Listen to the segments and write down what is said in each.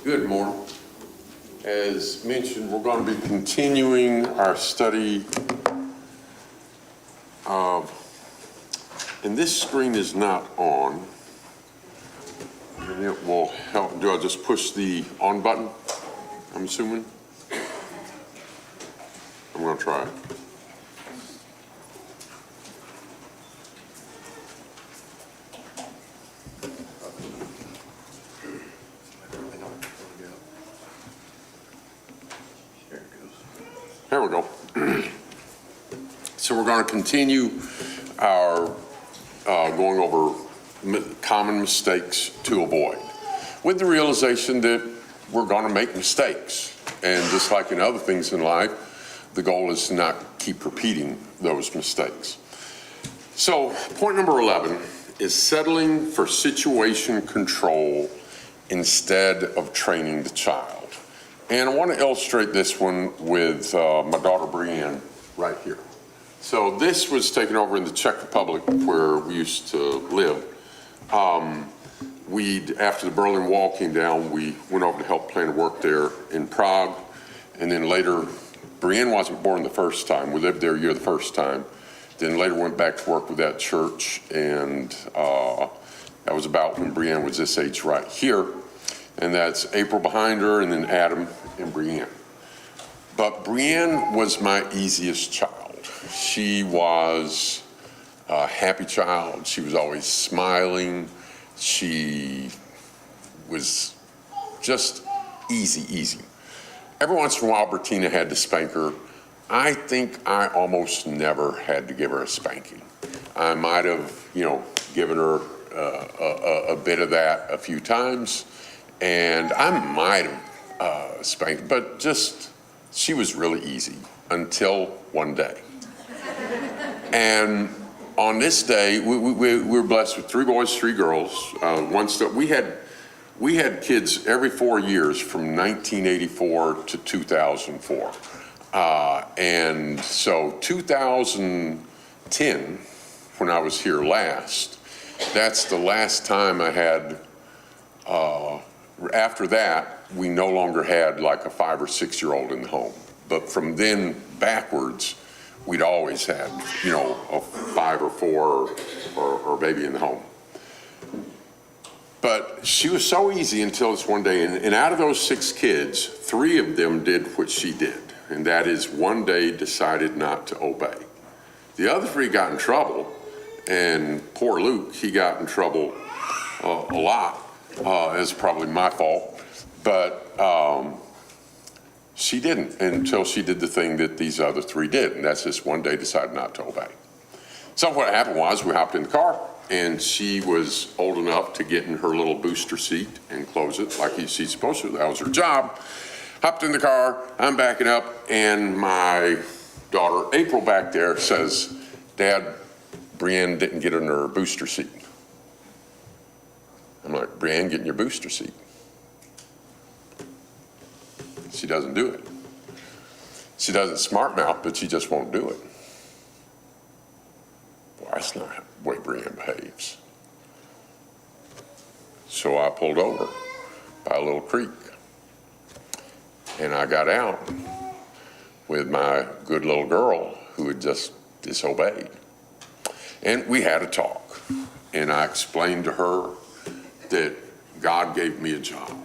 Good morning. As mentioned, we're going to be continuing our study of, and this screen is not on, and it will help. Do I just push the on button, I'm assuming? I'm going to try it. There we go. So we're going to continue our going over common mistakes to avoid, with the realization that we're going to make mistakes. And just like in other things in life, the goal is to not keep repeating those mistakes. So point number 11 is settling for situation control instead of training the child. And I want to illustrate this one with my daughter Brienne right here. So this was taken over in the Czech Republic where we used to live. After the Berlin Wall came down, we went over to help plan to work there in Prague. And then later, Brienne wasn't born the first time. We lived there a year the first time. Then later went back to work with that church. And that was about when Brienne was this age right here. And that's April behind her, and then Adam and Brienne. But Brienne was my easiest child. She was a happy child. She was always smiling. She was just easy. Every once in a while, Bertina had to spank her. I think I almost never had to give her a spanking. I might have, given her a bit of that a few times. And I might have spanked, but she was really easy until one day. And on this day, we were blessed with 3 boys, 3 girls. We had kids every 4 years from 1984 to 2004. And so 2010, when I was here last, that's the last time I had. After that, we no longer had like a 5 or 6 year old in the home. But from then backwards, we'd always had, a 5 or 4 or baby in the home. But she was so easy until this one day. And out of those 6 kids, 3 of them did what she did. And that is one day decided not to obey. The other 3 got in trouble. And poor Luke, he got in trouble a lot. It's probably my fault, but she didn't until she did the thing that these other 3 did, and that's just one day decided not to obey. So what happened was we hopped in the car, and she was old enough to get in her little booster seat and close it like she's supposed to. That was her job. Hopped in the car, I'm backing up, and my daughter April back there says, "Dad, Brienne didn't get in her booster seat." I'm like, "Brienne, get in your booster seat." She doesn't do it. She doesn't smart mouth, but she just won't do it. Well, that's not the way Brienne behaves. So I pulled over by a little creek. And I got out with my good little girl who had just disobeyed. And we had a talk. And I explained to her that God gave me a job,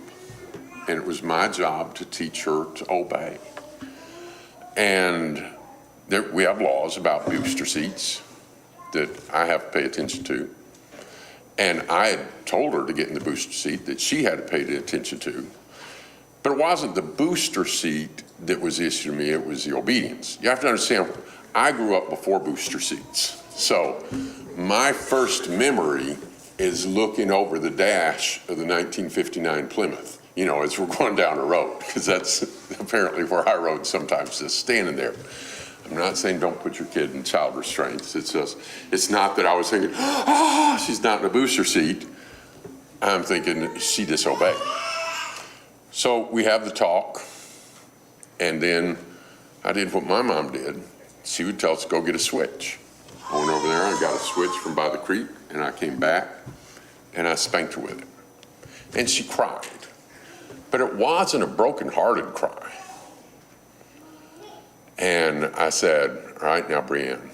and it was my job to teach her to obey. And we have laws about booster seats that I have to pay attention to. And I had told her to get in the booster seat that she had to pay attention to. But it wasn't the booster seat that was the issue to me, it was the obedience. You have to understand, I grew up before booster seats. So my first memory is looking over the dash of the 1959 Plymouth, as we're going down the road, because that's apparently where I rode sometimes, just standing there. I'm not saying don't put your kid in child restraints. It's not that I was thinking, she's not in a booster seat. I'm thinking she disobeyed. So we have the talk, and then I did what my mom did. She would tell us to go get a switch. I went over there, I got a switch from by the creek, and I came back, and I spanked her with it. And she cried. But it wasn't a broken-hearted cry. And I said, all right, now, Brienne,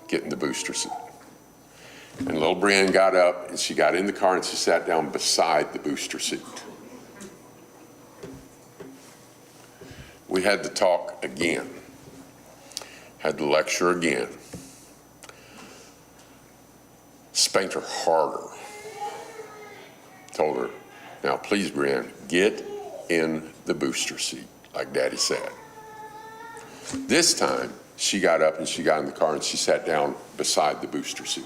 get in the booster seat. And little Brienne got up, and she got in the car, and she sat down beside the booster seat. We had to talk again, had to lecture again, spanked her harder, told her, now please, Brienne, get in the booster seat, like Daddy said. This time, she got up and she got in the car and she sat down beside the booster seat.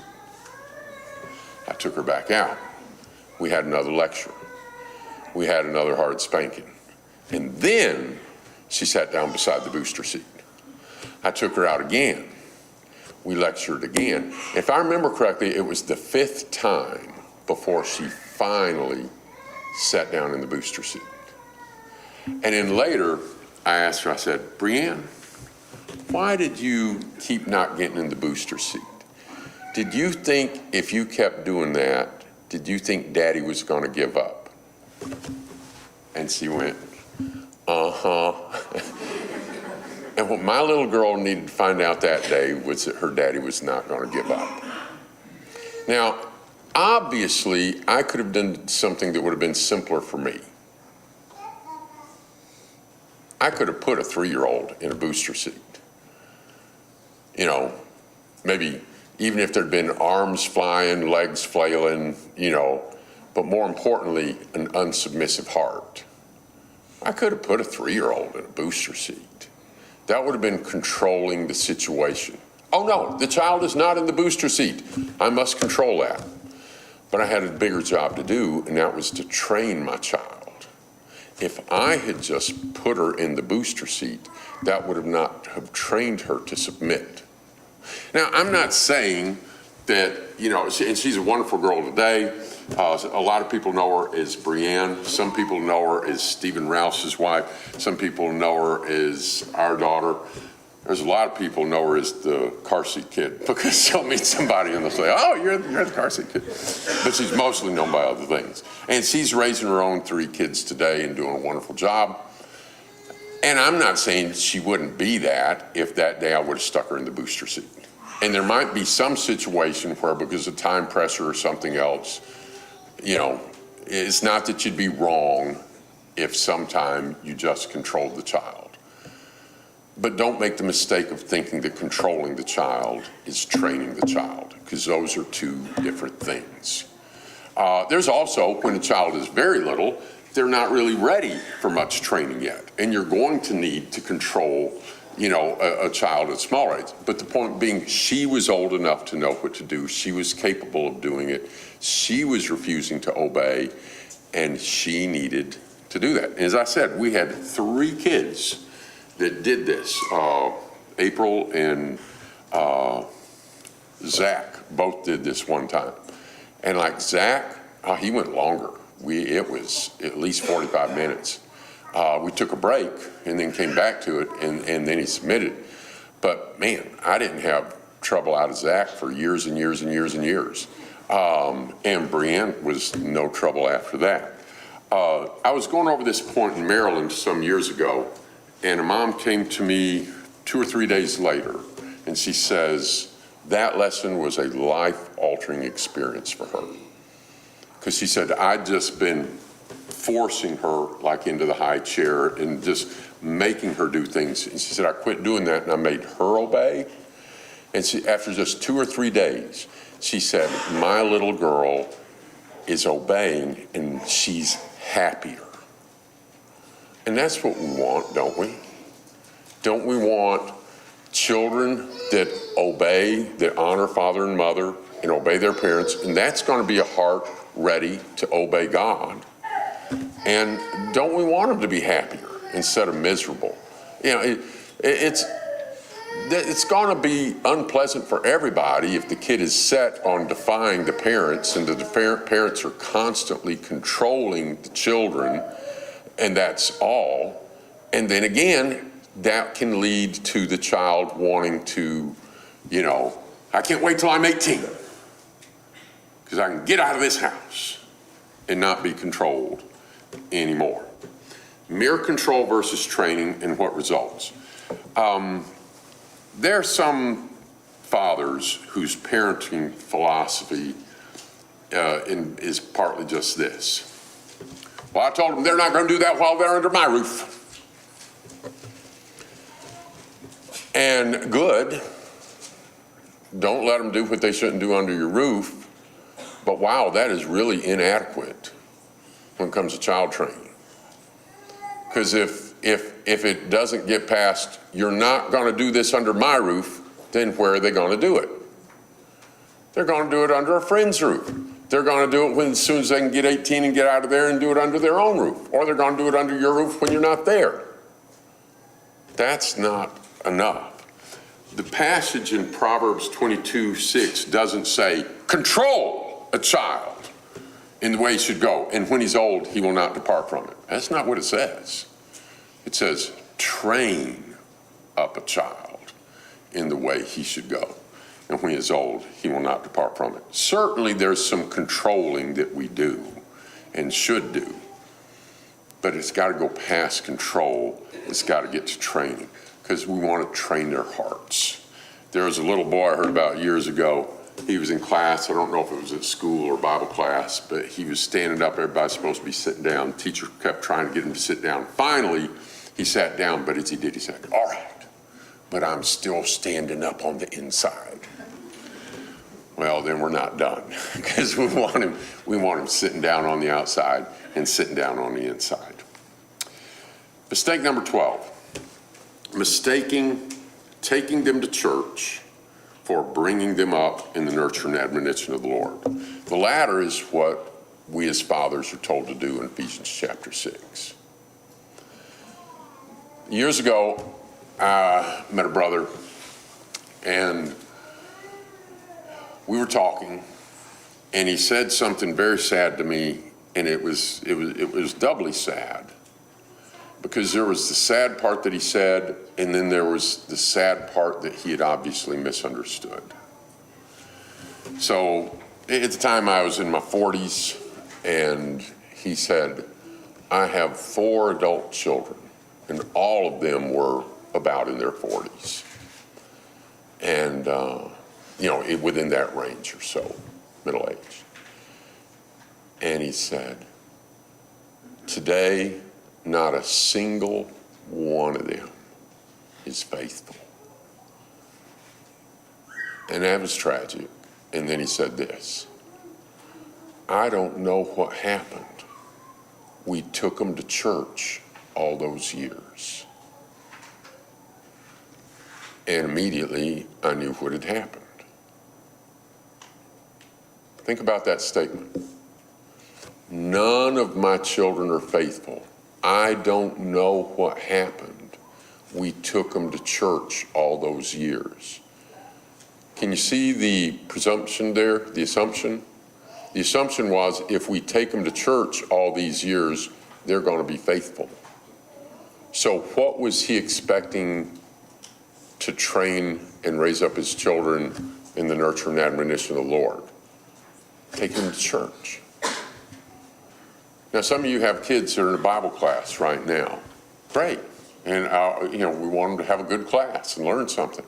I took her back out. We had another lecture. We had another hard spanking. And then she sat down beside the booster seat. I took her out again. We lectured again. If I remember correctly, it was the 5th time before she finally sat down in the booster seat. And then later, I asked her, I said, Brienne, why did you keep not getting in the booster seat? Did you think if you kept doing that, did you think Daddy was going to give up? And she went, uh-huh. And what my little girl needed to find out that day was that her daddy was not going to give up. Now, obviously, I could have done something that would have been simpler for me. I could have put a 3-year-old in a booster seat. You know, maybe even if there'd been arms flying, legs flailing, you know, but more importantly, an unsubmissive heart. I could have put a 3-year-old in a booster seat. That would have been controlling the situation. Oh no, the child is not in the booster seat. I must control that. But I had a bigger job to do, and that was to train my child. If I had just put her in the booster seat, that would have not have trained her to submit. Now, I'm not saying that, you know, and she's a wonderful girl today. A lot of people know her as Brienne. Some people know her as Stephen Rouse's wife. Some people know her as our daughter. There's a lot of people know her as the car seat kid because she'll meet somebody and they'll say, oh, you're the car seat kid. But she's mostly known by other things. And she's raising her own 3 kids today and doing a wonderful job. And I'm not saying she wouldn't be that if that day I would have stuck her in the booster seat. And there might be some situation where because of time pressure or something else, you know, it's not that you'd be wrong if sometime you just controlled the child. But don't make the mistake of thinking that controlling the child is training the child, because those are 2 different things. There's also, when a child is very little, they're not really ready for much training yet. And you're going to need to control, you know, a child at small age. But the point being, she was old enough to know what to do. She was capable of doing it. She was refusing to obey, and she needed to do that. And as I said, we had 3 kids that did this. April and Zach both did this one time. And like Zach, he went longer. It was at least 45 minutes. We took a break and then came back to it, and then he submitted. But man, I didn't have trouble out of Zach for years and years and years and years. And Brienne was no trouble after that. I was going over this point in Maryland some years ago, and a mom came to me 2 or 3 days later, and she says that lesson was a life-altering experience for her. Because she said, I'd just been forcing her like into the high chair and just making her do things. And she said, I quit doing that and I made her obey. And she, after just 2 or 3 days, she said, my little girl is obeying and she's happier. And that's what we want, don't we? Don't we want children that obey, that honor father and mother and obey their parents? And that's going to be a heart ready to obey God. And don't we want them to be happier instead of miserable? You know, it's going to be unpleasant for everybody if the kid is set on defying the parents and the parents are constantly controlling the children, and that's all. And then again, that can lead to the child wanting to, you know, I can't wait till I'm 18 because I can get out of this house and not be controlled anymore. Mere control versus training and what results. There are some fathers whose parenting philosophy is partly just this. Well, I told them they're not going to do that while they're under my roof. And good. Don't let them do what they shouldn't do under your roof. But wow, that is really inadequate when it comes to child training. Because if it doesn't get past, you're not going to do this under my roof, then where are they going to do it? They're going to do it under a friend's roof. They're going to do it as soon as they can get 18 and get out of there and do it under their own roof. Or they're going to do it under your roof when you're not there. That's not enough. The passage in Proverbs 22:6 doesn't say, control a child in the way he should go, and when he's old, he will not depart from it. That's not what it says. It says, train up a child in the way he should go, and when he is old, he will not depart from it. Certainly there's some controlling that we do and should do, but it's got to go past control. It's got to get to training, because we want to train their hearts. There was a little boy I heard about years ago. He was in class. I don't know if it was at school or Bible class, but he was standing up. Everybody's supposed to be sitting down. The teacher kept trying to get him to sit down. Finally, he sat down, but as he did, he said, all right, but I'm still standing up on the inside. Well, then we're not done, because we want him sitting down on the outside and sitting down on the inside. Mistake number 12, taking them to church for bringing them up in the nurture and admonition of the Lord. The latter is what we as fathers are told to do in Ephesians chapter 6. Years ago, I met a brother, and we were talking, and he said something very sad to me, and it was doubly sad, because there was the sad part that he said, and then there was the sad part that he had obviously misunderstood. So at the time I was in my 40s, and he said, I have 4 adult children, and all of them were about in their 40s. And, within that range or so, middle age. And he said, today, not a single one of them is faithful. And that was tragic. And then he said this, I don't know what happened. We took them to church all those years. And immediately I knew what had happened. Think about that statement. None of my children are faithful. I don't know what happened. We took them to church all those years. Can you see the presumption there, the assumption? The assumption was if we take them to church all these years, they're going to be faithful. So what was he expecting to train and raise up his children in the nurture and admonition of the Lord? Take them to church. Now, some of you have kids that are in a Bible class right now. Great. And, we want them to have a good class and learn something.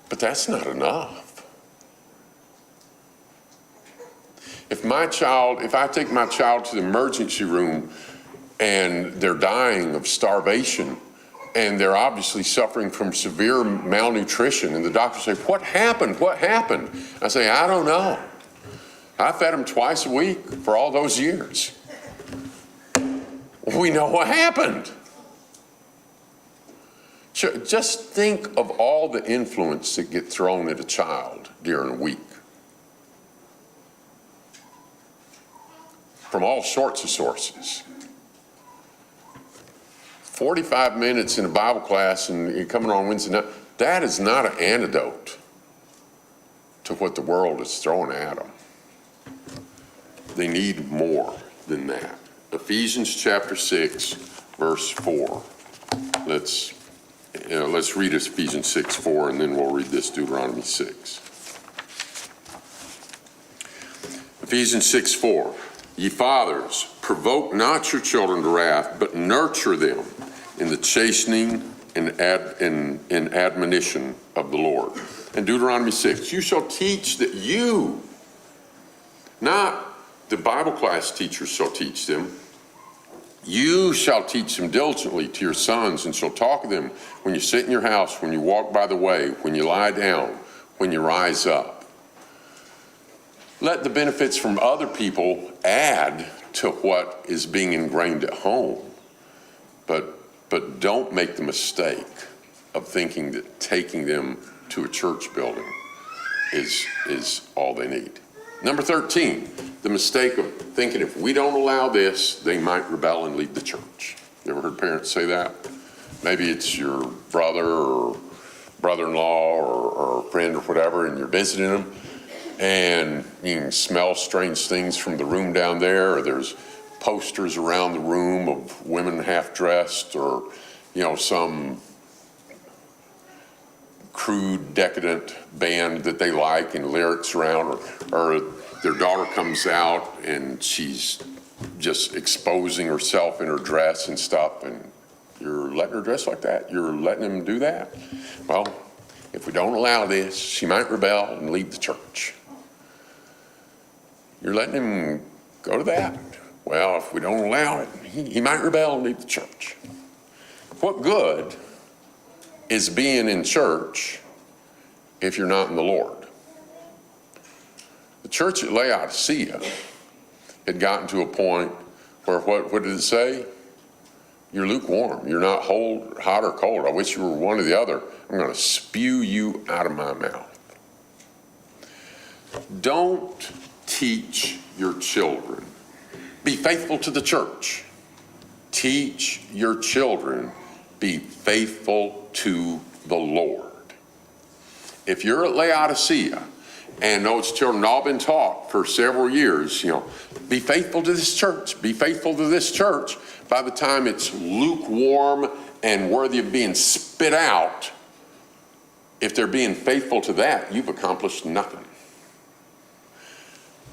But that's not enough. If I take my child to the emergency room and they're dying of starvation and they're obviously suffering from severe malnutrition, and the doctors say, what happened? What happened? I say, I don't know. I fed them twice a week for all those years. We know what happened. Just think of all the influence that get thrown at a child during a week. From all sorts of sources. 45 minutes in a Bible class and you're coming on Wednesday night, that is not an antidote to what the world is throwing at them. They need more than that. Ephesians chapter 6, verse 4. Let's read Ephesians 6, 4, and then we'll read this Deuteronomy 6. Ephesians 6, 4. Ye fathers, provoke not your children to wrath, but nurture them in the chastening and admonition of the Lord. And Deuteronomy 6, you shall teach that you, not the Bible class teachers shall teach them, you shall teach them diligently to your sons, and shall talk of them when you sit in your house, when you walk by the way, when you lie down, when you rise up. Let the benefits from other people add to what is being ingrained at home, but don't make the mistake of thinking that taking them to a church building is all they need. Number 13, the mistake of thinking if we don't allow this, they might rebel and leave the church. You ever heard parents say that? Maybe it's your brother or brother-in-law or friend or whatever, and you're visiting them, and you can smell strange things from the room down there, or there's posters around the room of women half-dressed, or, some crude, decadent band that they like and lyrics around, or their daughter comes out and she's just exposing herself in her dress and stuff, and you're letting her dress like that? You're letting them do that? Well, if we don't allow this, she might rebel and leave the church. You're letting him go to that? Well, if we don't allow it, he might rebel and leave the church. What good is being in church if you're not in the Lord? The church at Laodicea had gotten to a point where, what did it say? You're lukewarm. You're not hot or cold. I wish you were one or the other. I'm going to spew you out of my mouth. Don't teach your children. Be faithful to the church. Teach your children. Be faithful to the Lord. If you're at Laodicea and those children have all been taught for several years, be faithful to this church. Be faithful to this church. By the time it's lukewarm and worthy of being spit out, if they're being faithful to that, you've accomplished nothing.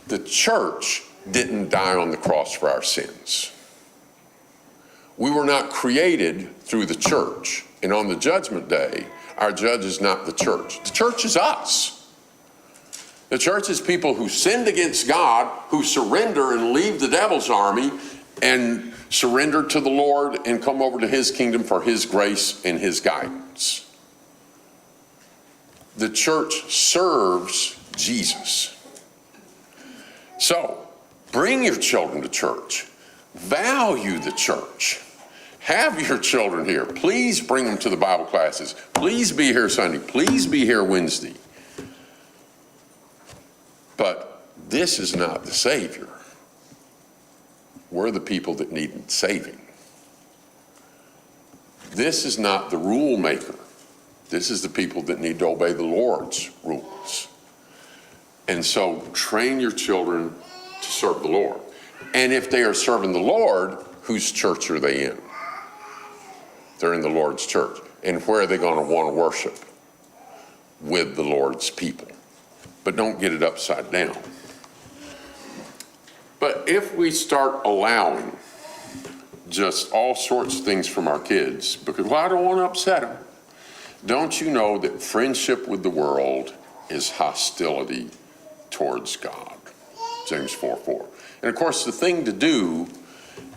The church didn't die on the cross for our sins. We were not created through the church. And on the judgment day, our judge is not the church. The church is us. The church is people who sinned against God, who surrender and leave the devil's army and surrender to the Lord and come over to his kingdom for his grace and his guidance. The church serves Jesus. So, bring your children to church. Value the church. Have your children here. Please bring them to the Bible classes. Please be here Sunday. Please be here Wednesday. But this is not the Savior. We're the people that need saving. This is not the rule maker. This is the people that need to obey the Lord's rules. And so train your children to serve the Lord. And if they are serving the Lord, whose church are they in? They're in the Lord's church. And where are they going to want to worship? With the Lord's people. But don't get it upside down. But if we start allowing just all sorts of things from our kids, because, I don't want to upset them. Don't you know that friendship with the world is hostility towards God? James 4:4. And of course, the thing to do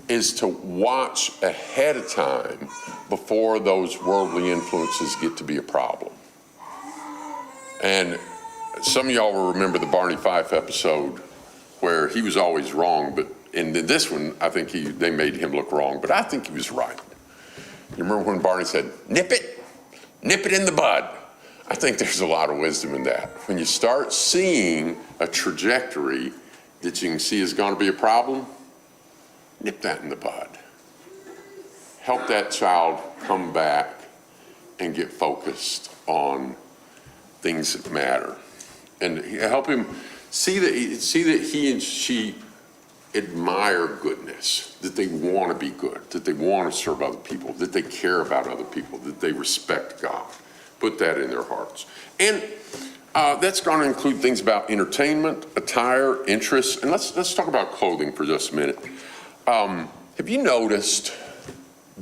is to watch ahead of time before those worldly influences get to be a problem. And some of y'all will remember the Barney Fife episode where he was always wrong, but in this one, I think they made him look wrong, but I think he was right. You remember when Barney said, nip it in the bud. I think there's a lot of wisdom in that. When you start seeing a trajectory that you can see is going to be a problem, nip that in the bud. Help that child come back and get focused on things that matter. And help him see that he and she admire goodness, that they want to be good, that they want to serve other people, that they care about other people, that they respect God. Put that in their hearts. And That's going to include things about entertainment, attire, interests, and let's talk about clothing for just a minute. Have you noticed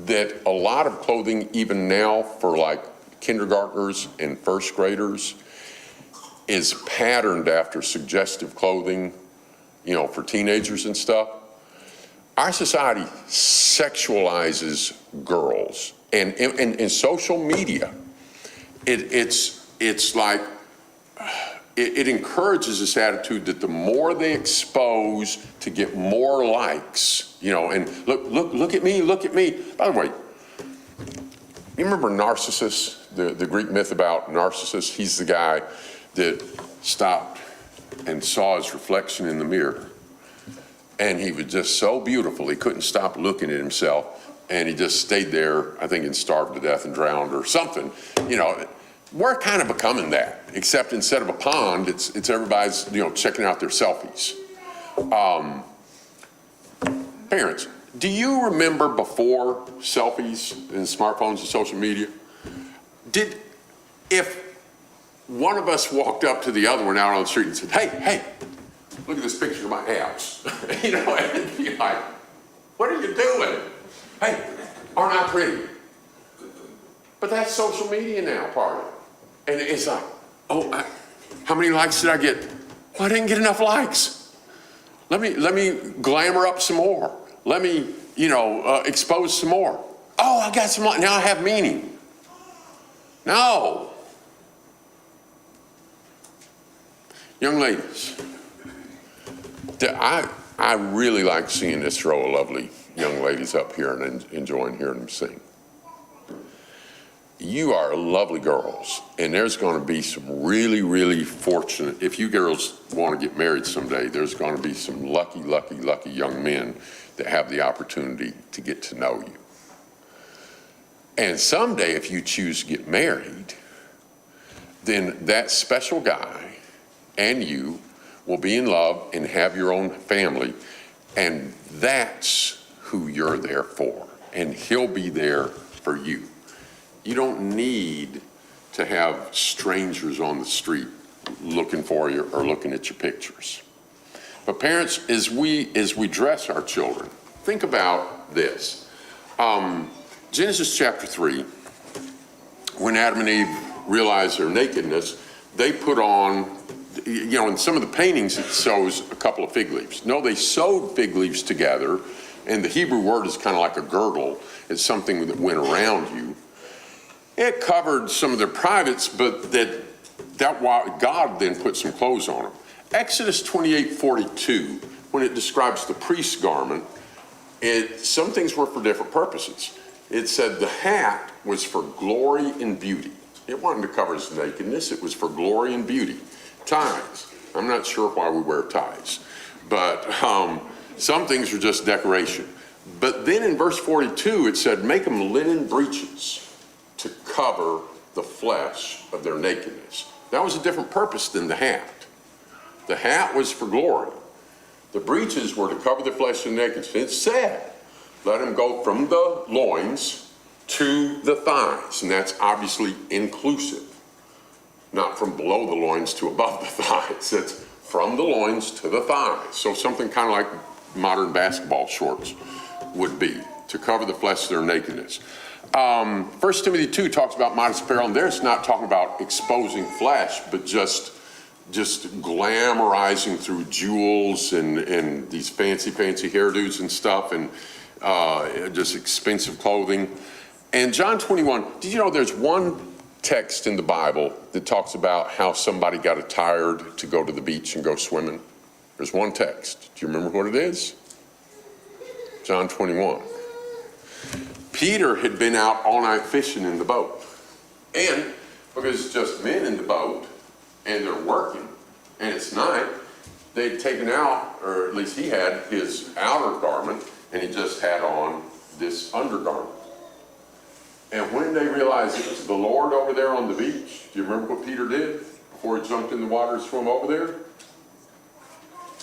that a lot of clothing, even now for like kindergartners and first graders, is patterned after suggestive clothing, for teenagers and stuff? Our society sexualizes girls, and in social media, it's like it encourages this attitude that the more they expose to get more likes, and look at me, look at me. By the way, you remember Narcissus, the Greek myth about Narcissus? He's the guy that stopped and saw his reflection in the mirror. And he was just so beautiful, he couldn't stop looking at himself. And he just stayed there, I think, and starved to death and drowned or something. We're kind of becoming that, except instead of a pond, it's everybody's, checking out their selfies. Parents, do you remember before selfies and smartphones and social media? If one of us walked up to the other one out on the street and said, hey, look at this picture of my abs, and it'd be like, what are you doing? Hey, aren't I pretty? But that's social media now, part of it. And it's like, how many likes did I get? Well, I didn't get enough likes. Let me glamour up some more. Let me, expose some more. Oh, I got some, now I have meaning. No. Young ladies, I really like seeing this row of lovely young ladies up here and enjoying hearing them sing. You are lovely girls, and there's going to be some really, really fortunate, if you girls want to get married someday, there's going to be some lucky, lucky, lucky young men that have the opportunity to get to know you. And someday, if you choose to get married, then that special guy and you will be in love and have your own family, and that's who you're there for, and he'll be there for you. You don't need to have strangers on the street looking for you or looking at your pictures. But parents, as we dress our children, think about this. Genesis chapter 3, when Adam and Eve realized their nakedness, they put on, in some of the paintings it shows a couple of fig leaves. No, they sewed fig leaves together, and the Hebrew word is kind of like a girdle. It's something that went around you. It covered some of their privates, but that God then put some clothes on them. Exodus 28:42, when it describes the priest's garment, some things were for different purposes. It said the hat was for glory and beauty. It wasn't to cover his nakedness. It was for glory and beauty. Ties. I'm not sure why we wear ties, but some things are just decoration. But then in verse 42, it said, make them linen breeches to cover the flesh of their nakedness. That was a different purpose than the hat. The hat was for glory. The breeches were to cover the flesh of nakedness. It said, let them go from the loins to the thighs. And that's obviously inclusive. Not from below the loins to above the thighs. It's from the loins to the thighs. So something kind of like modern basketball shorts would be, to cover the flesh of their nakedness. 1 Timothy 2 talks about modest apparel, and there it's not talking about exposing flesh, but just glamorizing through jewels and these fancy hairdos and stuff, and just expensive clothing. And John 21, did you know there's one text in the Bible that talks about how somebody got attired to go to the beach and go swimming? There's one text. Do you remember what it is? John 21. Peter had been out all night fishing in the boat. And because it's just men in the boat and they're working and it's night, they'd taken out, or at least he had, his outer garment, and he just had on this undergarment. And when they realized it was the Lord over there on the beach, do you remember what Peter did before he jumped in the water and swam over there?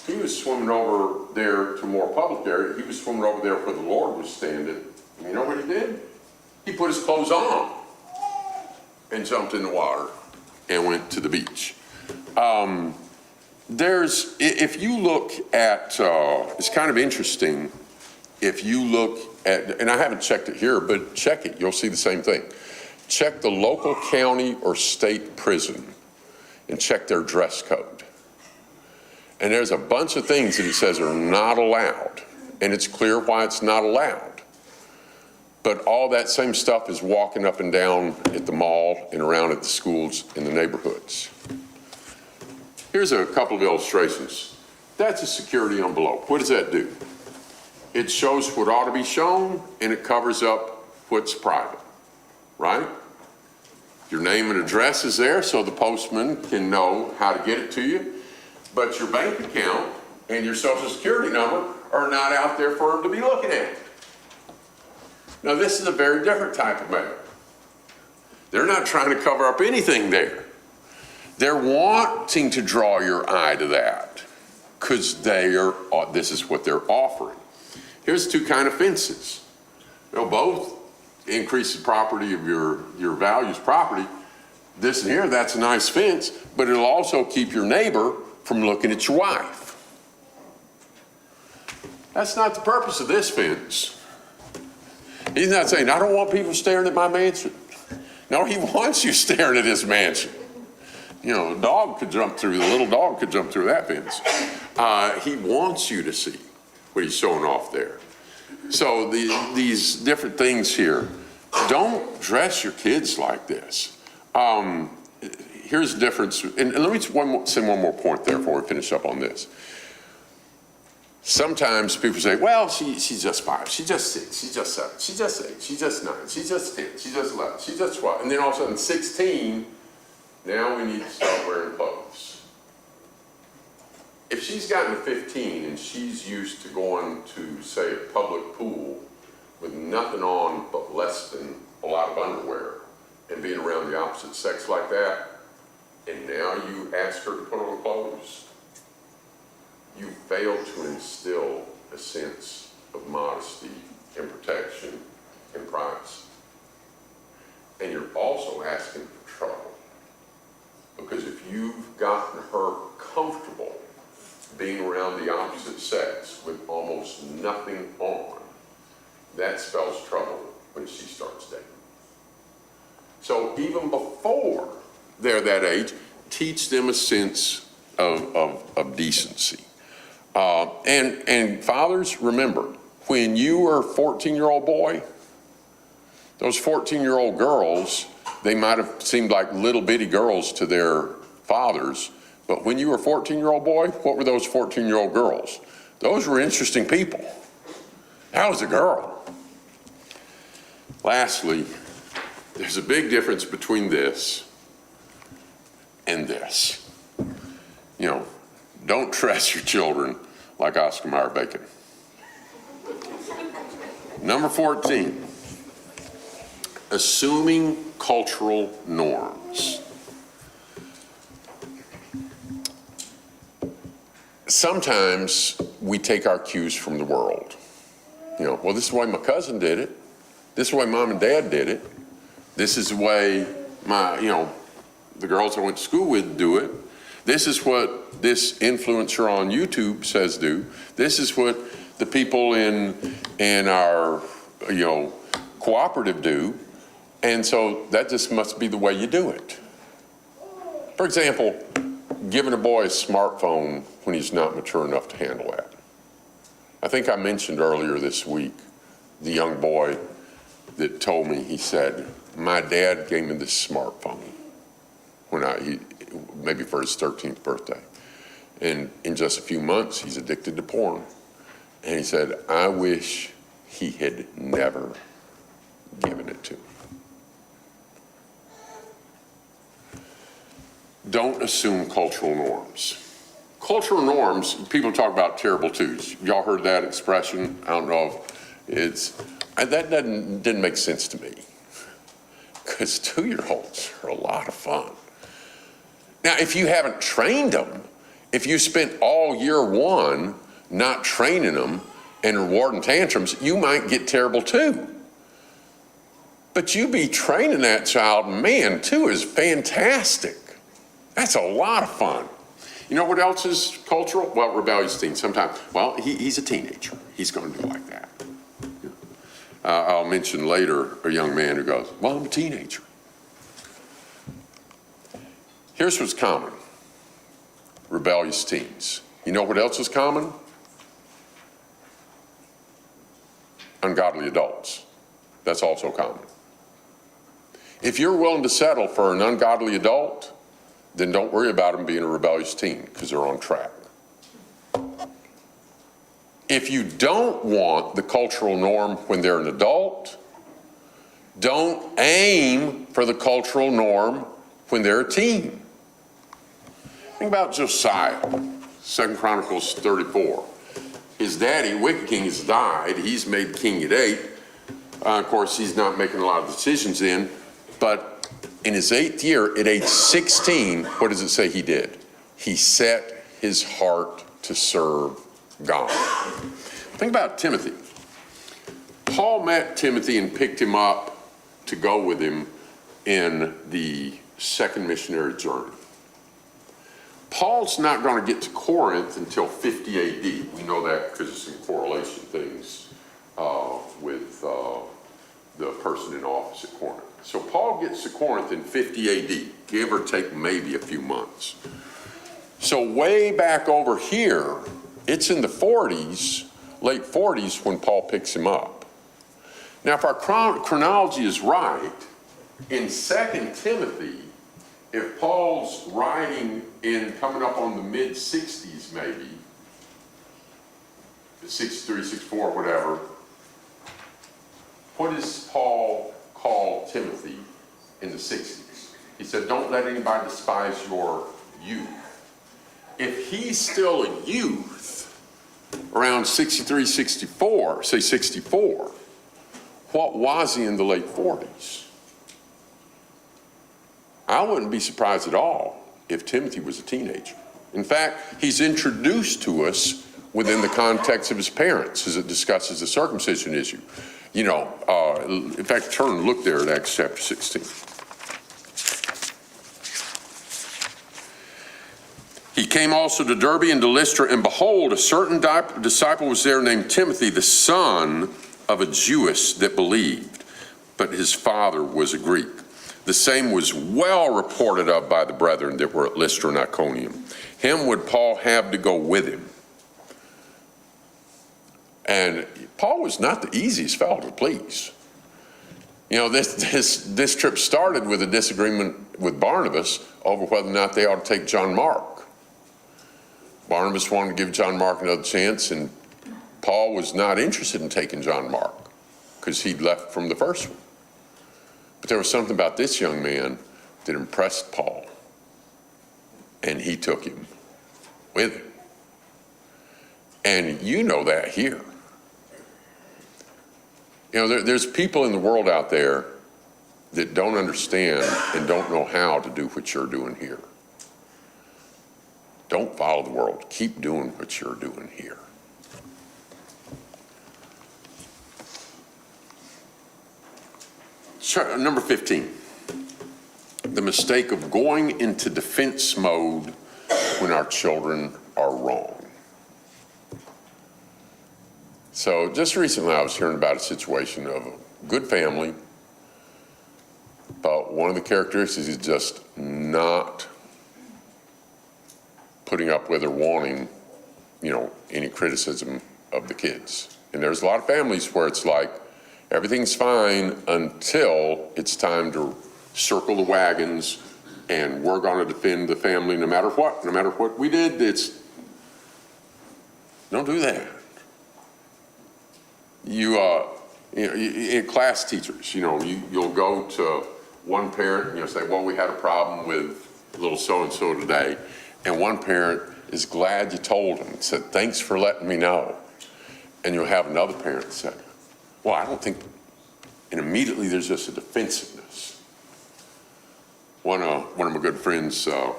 He was swimming over there to a more public area. He was swimming over there where the Lord was standing. And you know what he did? He put his clothes on and jumped in the water and went to the beach. If you look at, it's kind of interesting, if you look at, and I haven't checked it here, but check it, you'll see the same thing. Check the local county or state prison and check their dress code. And there's a bunch of things that it says are not allowed, and it's clear why it's not allowed. But all that same stuff is walking up and down at the mall and around at the schools in the neighborhoods. Here's a couple of illustrations. That's a security envelope. What does that do? It shows what ought to be shown, and it covers up what's private, right? Your name and address is there so the postman can know how to get it to you, but your bank account and your social security number are not out there for them to be looking at. Now, this is a very different type of mail. They're not trying to cover up anything there. They're wanting to draw your eye to that because this is what they're offering. Here's two kind of fences. They'll both increase the property of your values property. This and here, that's a nice fence, but it'll also keep your neighbor from looking at your wife. That's not the purpose of this fence. He's not saying, I don't want people staring at my mansion. No, he wants you staring at his mansion. You know, a dog could jump through, the little dog could jump through that fence. He wants you to see what he's showing off there. So these different things here, don't dress your kids like this. Here's the difference, and let me say one more point there before we finish up on this. Sometimes people say, well, she's just 5, she's just 6, she's just 7, she's just 8, she's just 9, she's just 10, she's just 11, she's just 12, and then all of a sudden 16, now we need to start wearing clothes. If she's gotten to 15 and she's used to going to, say, a public pool with nothing on but less than a lot of underwear and being around the opposite sex like that, and now you ask her to put on clothes, you fail to instill a sense of modesty and protection and privacy. And you're also asking for trouble. Because if you've gotten her comfortable being around the opposite sex with almost nothing on, that spells trouble when she starts dating. So even before they're that age, teach them a sense of decency. And fathers, remember, when you were a 14-year-old boy, those 14-year-old girls, they might have seemed like little bitty girls to their fathers, but when you were a 14-year-old boy, what were those 14-year-old girls? Those were interesting people. That was a girl. Lastly, there's a big difference between this and this. You know, don't dress your children like Oscar Mayer bacon. Number 14, assuming cultural norms. Sometimes we take our cues from the world. You know, well, this is the way my cousin did it. This is the way mom and dad did it. This is the way the girls I went to school with do it. This is what this influencer on YouTube says do. This is what the people in our, cooperative do. And so that just must be the way you do it. For example, giving a boy a smartphone when he's not mature enough to handle that. I think I mentioned earlier this week the young boy that told me, he said, my dad gave me this smartphone maybe for his 13th birthday. And in just a few months, he's addicted to porn. And he said, I wish he had never given it to me. Don't assume cultural norms. Cultural norms, people talk about terrible twos. Y'all heard that expression? I don't know if that didn't make sense to me. Because 2-year-olds are a lot of fun. Now, if you haven't trained them, if you spent all year one not training them and rewarding tantrums, you might get terrible too. But you be training that child, man, 2 is fantastic. That's a lot of fun. You know what else is cultural? Well, rebellious teen. Sometimes, well, he's a teenager. He's going to do like that. I'll mention later a young man who goes, well, I'm a teenager. Here's what's common. Rebellious teens. You know what else is common? Ungodly adults. That's also common. If you're willing to settle for an ungodly adult, then don't worry about them being a rebellious teen, because they're on track. If you don't want the cultural norm when they're an adult, don't aim for the cultural norm when they're a teen. Think about Josiah, 2 Chronicles 34. His daddy, Wicked King, has died. He's made king at 8. Of course, he's not making a lot of decisions then, but in his 8th year, at age 16, what does it say he did? He set his heart to serve God. Think about Timothy. Paul met Timothy and picked him up to go with him in the second missionary journey. Paul's not going to get to Corinth until 50 AD. We know that because of some correlation things with the person in office at Corinth. So Paul gets to Corinth in 50 AD, give or take maybe a few months. So way back over here, it's in the 40s, late 40s, when Paul picks him up. Now, if our chronology is right, in 2 Timothy, if Paul's writing in coming up on the mid-60s maybe, 63, 64, whatever, what does Paul call Timothy in the 60s? He said, don't let anybody despise your youth. If he's still a youth, around 63, 64, say 64, what was he in the late 40s? I wouldn't be surprised at all if Timothy was a teenager. In fact, he's introduced to us within the context of his parents as it discusses the circumcision issue. You know, in fact, turn and look there at Acts chapter 16. He came also to Derbe and to Lystra, and behold, a certain disciple was there named Timothy, the son of a Jewess that believed, but his father was a Greek. The same was well reported of by the brethren that were at Lystra and Iconium. Him would Paul have to go with him. And Paul was not the easiest fellow to please. You know, this trip started with a disagreement with Barnabas over whether or not they ought to take John Mark. Barnabas wanted to give John Mark another chance, and Paul was not interested in taking John Mark because he'd left from the first one. But there was something about this young man that impressed Paul, and he took him with him. And you know that here. You know, there's people in the world out there that don't understand and don't know how to do what you're doing here. Don't follow the world. Keep doing what you're doing here. Number 15, the mistake of going into defense mode when our children are wrong. So just recently I was hearing about a situation of a good family, but one of the characteristics is just not putting up with or wanting, you know, any criticism of the kids. And there's a lot of families where it's like, everything's fine until it's time to circle the wagons and we're going to defend the family no matter what. No matter what we did, don't do that. In class teachers, you'll go to one parent and you'll say, well, we had a problem with little so-and-so today. And one parent is glad you told them, said, thanks for letting me know. And you'll have another parent say, well, I don't think, and immediately there's just a defensiveness. One of my good friends out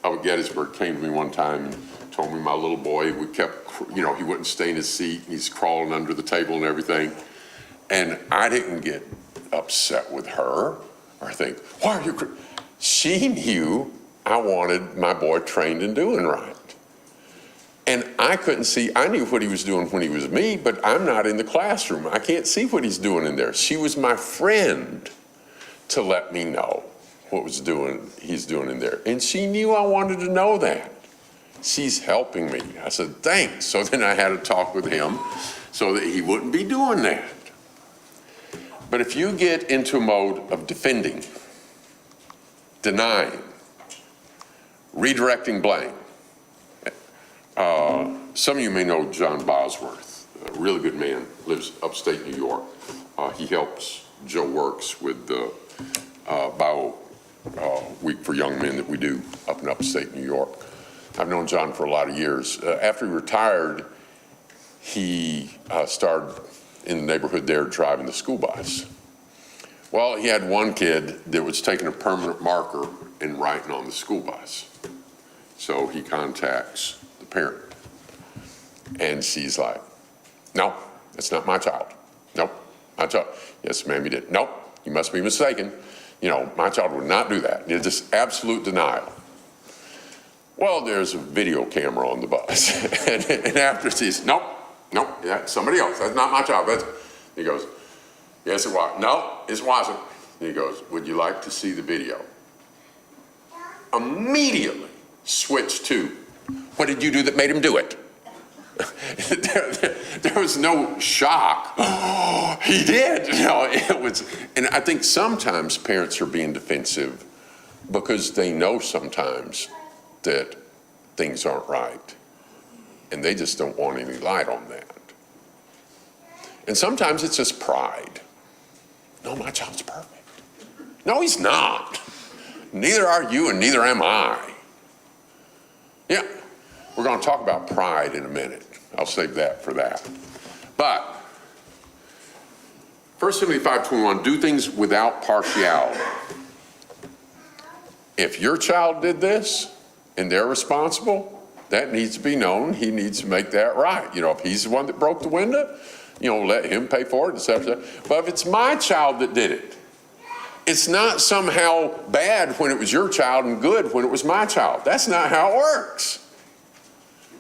of Gettysburg came to me one time and told me my little boy, he wouldn't stay in his seat, and he's crawling under the table and everything. And I didn't get upset with her or think, why are you, she knew I wanted my boy trained and doing right. And I couldn't see, I knew what he was doing when he was me, but I'm not in the classroom. I can't see what he's doing in there. She was my friend to let me know what he's doing in there. And she knew I wanted to know that. She's helping me. I said, thanks. So then I had a talk with him so that he wouldn't be doing that. But if you get into a mode of defending, denying, redirecting blame, some of you may know John Bosworth, a really good man, lives upstate New York. He helps Joe Works with the Bio Week for Young Men that we do up in upstate New York. I've known John for a lot of years. After he retired, he started in the neighborhood there driving the school bus. Well, he had one kid that was taking a permanent marker and writing on the school bus. So he contacts the parent. And she's like, no, that's not my child. Nope, my child. Yes, ma'am, you did. Nope, you must be mistaken. You know, my child would not do that. It's just absolute denial. Well, there's a video camera on the bus. and after she's, nope, that's somebody else. That's not my child. He goes, yes, it was. No, it wasn't. And he goes, would you like to see the video? Immediately switch to, what did you do that made him do it? there was no shock. Oh, he did. It was, and I think sometimes parents are being defensive because they know sometimes that things aren't right, and they just don't want any light on that. And sometimes it's just pride. No, my child's perfect. No, he's not. Neither are you, and neither am I. Yeah, we're going to talk about pride in a minute. I'll save that for that. But 1 Timothy 5:21, do things without partiality. If your child did this and they're responsible, that needs to be known. He needs to make that right. You know, if he's the one that broke the window, you know, let him pay for it, etc. But if it's my child that did it, it's not somehow bad when it was your child and good when it was my child. That's not how it works.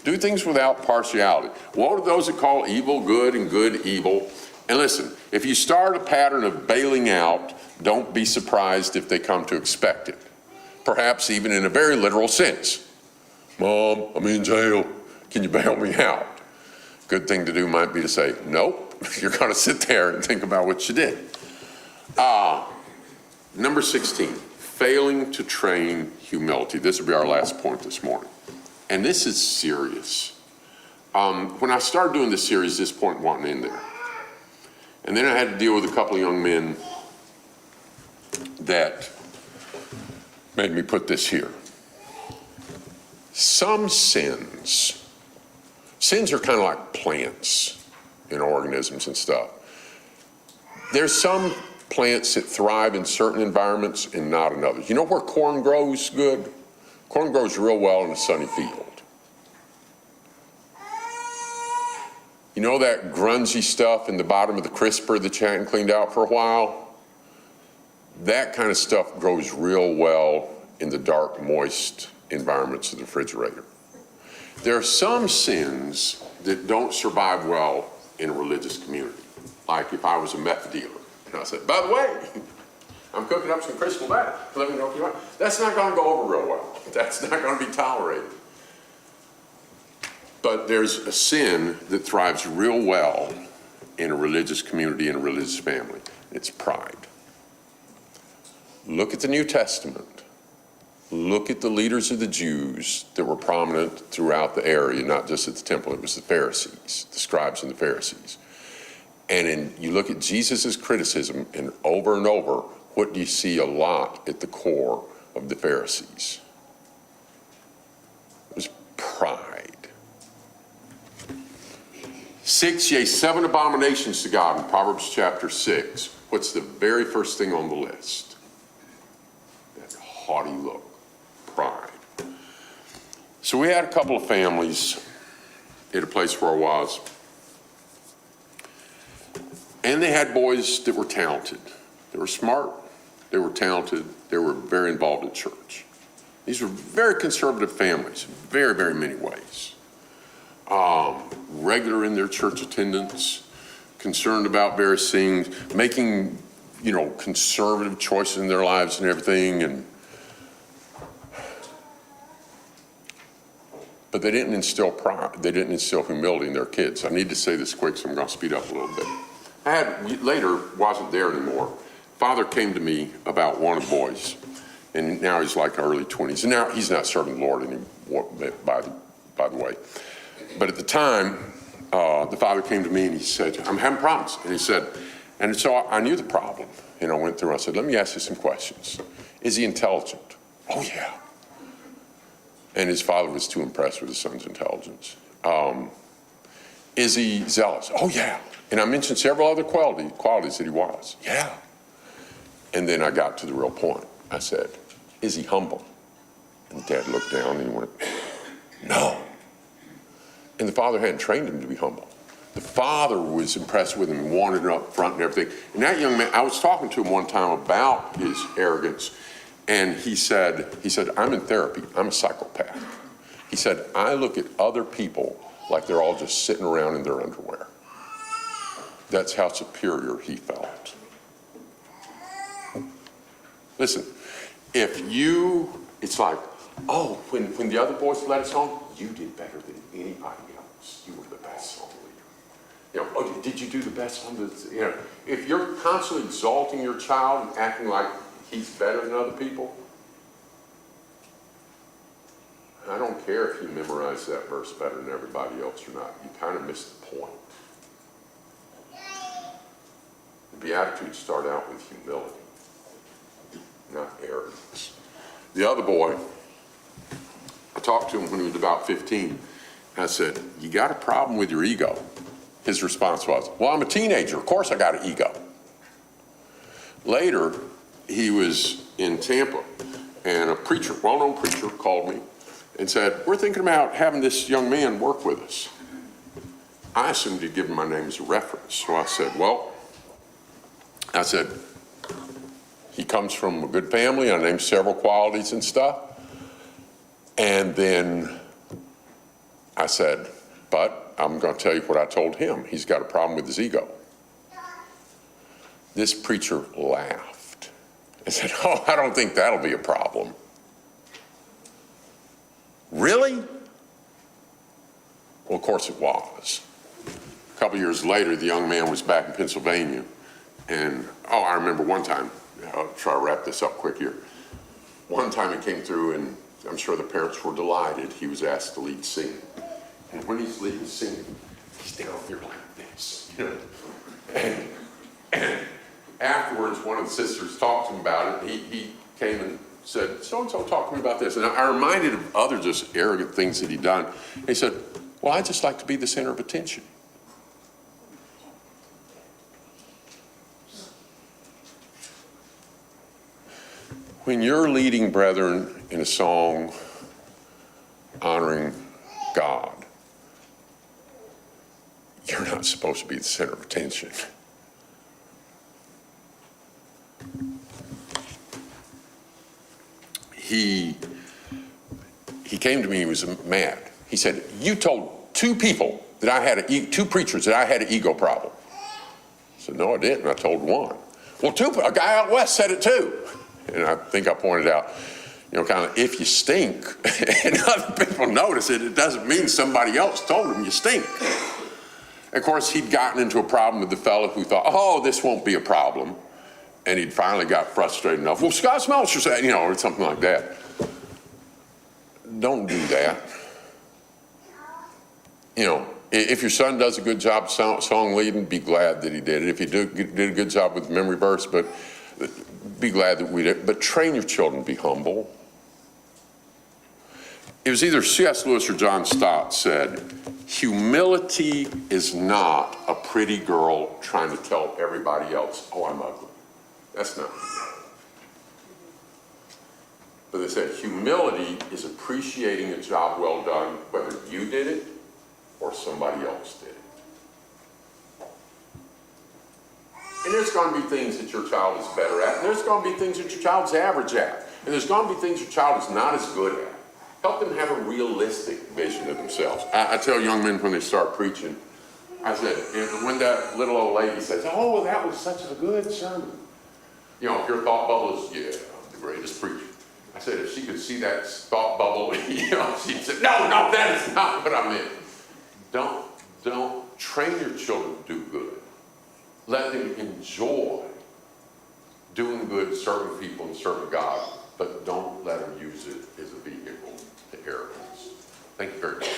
Do things without partiality. Woe to those that call evil good and good evil. And listen, if you start a pattern of bailing out, don't be surprised if they come to expect it. Perhaps even in a very literal sense. Mom, I'm in jail. Can you bail me out? Good thing to do might be to say, nope, you're going to sit there and think about what you did. Number 16, failing to train humility. This will be our last point this morning. And this is serious. When I started doing this series, this point wasn't in there. And then I had to deal with a couple of young men that made me put this here. Some sins are kind of like plants in organisms and stuff. There's some plants that thrive in certain environments and not in others. You know where corn grows good? Corn grows real well in a sunny field. You know that grungy stuff in the bottom of the crisper that you hadn't cleaned out for a while? That kind of stuff grows real well in the dark, moist environments of the refrigerator. There are some sins that don't survive well in a religious community. Like if I was a meth dealer, and I said, by the way, I'm cooking up some crystal meth. Let me know if you want. That's not going to go over real well. That's not going to be tolerated. But there's a sin that thrives real well in a religious community, in a religious family. It's pride. Look at the New Testament. Look at the leaders of the Jews that were prominent throughout the area, not just at the temple. It was the Pharisees, the scribes and the Pharisees. And you look at Jesus' criticism, and over, what do you see a lot at the core of the Pharisees? It was pride. 6, yea, 7 abominations to God in Proverbs chapter 6. What's the very first thing on the list? That haughty look, pride. So we had a couple of families at a place where I was, and they had boys that were talented. They were smart, they were talented, they were very involved in church. These were very conservative families, very, very many ways. Regular in their church attendance, concerned about various things, making, conservative choices in their lives and everything. But they didn't instill pride. They didn't instill humility in their kids. I need to say this quick, so I'm going to speed up a little bit. Later, wasn't there anymore. Father came to me about one of the boys, and now he's like early 20s. And now he's not serving the Lord anymore, by the way. But at the time, the father came to me and he said, I'm having problems. And he said, and so I knew the problem. And I went through and I said, let me ask you some questions. Is he intelligent? Oh, yeah. And his father was too impressed with his son's intelligence. Is he zealous? Oh, yeah. And I mentioned several other qualities that he was. Yeah. And then I got to the real point. I said, is he humble? And Dad looked down and he went, no. And the father hadn't trained him to be humble. The father was impressed with him and wanted him up front and everything. And that young man, I was talking to him one time about his arrogance, and he said, I'm in therapy. I'm a psychopath. He said, I look at other people like they're all just sitting around in their underwear. That's how superior he felt. Listen, it's like, oh, when the other boys led us home, you did better than anybody else. You were the best song leader. Oh, did you do the best on this? If you're constantly exalting your child and acting like he's better than other people, I don't care if you memorize that verse better than everybody else or not. You kind of miss the point. The Beatitudes start out with humility, not arrogance. The other boy, I talked to him when he was about 15. I said, you got a problem with your ego? His response was, well, I'm a teenager. Of course I got an ego. Later, he was in Tampa, and a preacher, well-known preacher, called me and said, we're thinking about having this young man work with us. I assumed he'd give him my name as a reference. So I said, he comes from a good family. I named several qualities and stuff. And then I said, but I'm going to tell you what I told him. He's got a problem with his ego. This preacher laughed and said, oh, I don't think that'll be a problem. Really? Well, of course it was. A couple years later, the young man was back in Pennsylvania. And, I remember one time, I'll try to wrap this up quick here. One time he came through, and I'm sure the parents were delighted. He was asked to lead singing. And when he's leading singing, he's down here like this, And afterwards, one of the sisters talked to him about it. He came and said, so-and-so talked to me about this. And I reminded him of other just arrogant things that he'd done. And he said, well, I just like to be the center of attention. When you're leading brethren in a song honoring God, you're not supposed to be the center of attention. He came to me, he was mad. He said, you told two preachers that I had an ego problem. I said, no, I didn't. I told one. Well, a guy out west said it too. And I think I pointed out, kind of, if you stink and other people notice it, it doesn't mean somebody else told him you stink. Of course, he'd gotten into a problem with the fellow who thought, oh, this won't be a problem. And he'd finally got frustrated enough. Well, Scott Smelser said, or something like that. Don't do that. If your son does a good job song leading, be glad that he did it. If he did a good job with memory verse, but be glad that we did. But train your children to be humble. It was either C.S. Lewis or John Stott said, humility is not a pretty girl trying to tell everybody else, oh, I'm ugly. That's not humility. But they said humility is appreciating a job well done, whether you did it or somebody else did it. And there's going to be things that your child is better at, and there's going to be things that your child's average at. And there's going to be things your child is not as good at. Help them have a realistic vision of themselves. I tell young men when they start preaching, I said, when that little old lady says, oh, well, that was such a good sermon. You know, if your thought bubble is, yeah, I'm the greatest preacher. I said, if she could see that thought bubble, you know, she'd say, no, that is not what I meant. Don't train your children to do good. Let them enjoy doing good, serving people, and serving God, but don't let them use it as a vehicle to arrogance. Thank you very much.